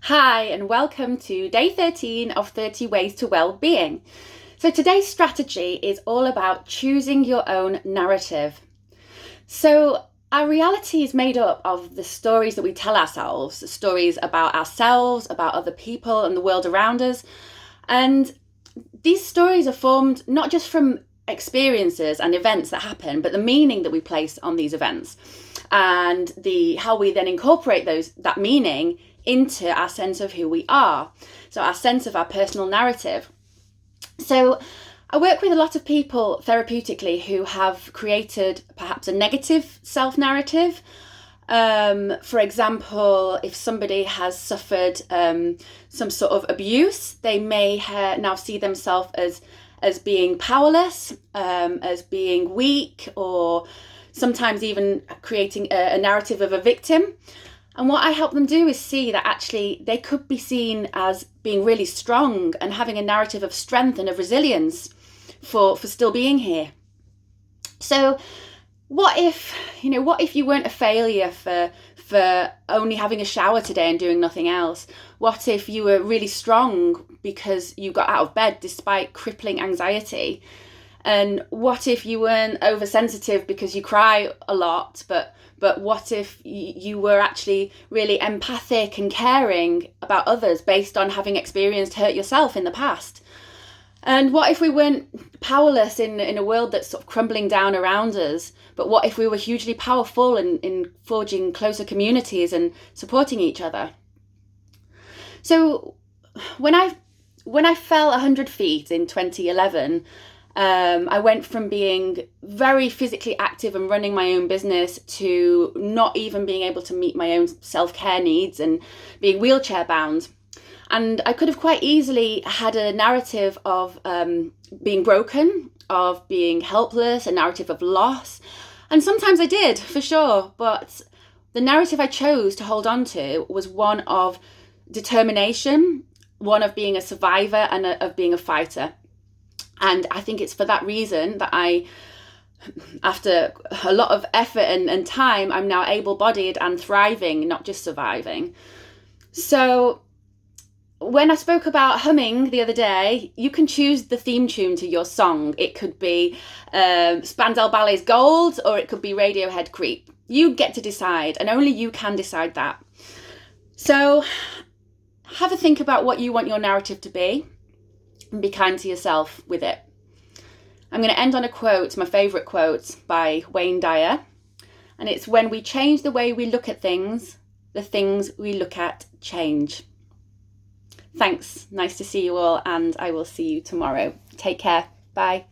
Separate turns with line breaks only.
Hi, and welcome to day 13 of 30 Ways to Wellbeing. So today's strategy is all about choosing your own narrative. So our reality is made up of the stories that we tell ourselves, the stories about ourselves, about other people and the world around us. And these stories are formed not just from experiences and events that happen, but the meaning that we place on these events and how we then incorporate that meaning into our sense of who we are. So our sense of our personal narrative. So I work with a lot of people therapeutically who have created perhaps a negative self-narrative. For example, if somebody has suffered some sort of abuse, they may now see themselves as being powerless, as being weak, or sometimes even creating a narrative of a victim. And what I help them do is see that actually they could be seen as being really strong and having a narrative of strength and of resilience for still being here. So what if you weren't a failure for only having a shower today and doing nothing else? What if you were really strong because you got out of bed despite crippling anxiety? And what if you weren't oversensitive because you cry a lot, but what if you were actually really empathic and caring about others based on having experienced hurt yourself in the past? And what if we weren't powerless in a world that's sort of crumbling down around us, but what if we were hugely powerful in forging closer communities and supporting each other? So when I fell 100 feet in 2011, I went from being very physically active and running my own business to not even being able to meet my own self-care needs and being wheelchair bound. And I could have quite easily had a narrative of being broken, of being helpless, a narrative of loss. And sometimes I did, for sure. But the narrative I chose to hold on to was one of determination, one of being a survivor and of being a fighter. And I think it's for that reason that after a lot of effort and time, I'm now able-bodied and thriving, not just surviving. So when I spoke about humming the other day, you can choose the theme tune to your song. It could be Spandau Ballet's Gold, or it could be Radiohead Creep. You get to decide, and only you can decide that. So have a think about what you want your narrative to be, and be kind to yourself with it. I'm going to end on a quote, my favourite quote by Dyer, and it's, "When we change the way we look at things, the things we look at change." Thanks, nice to see you all, and I will see you tomorrow. Take care, bye.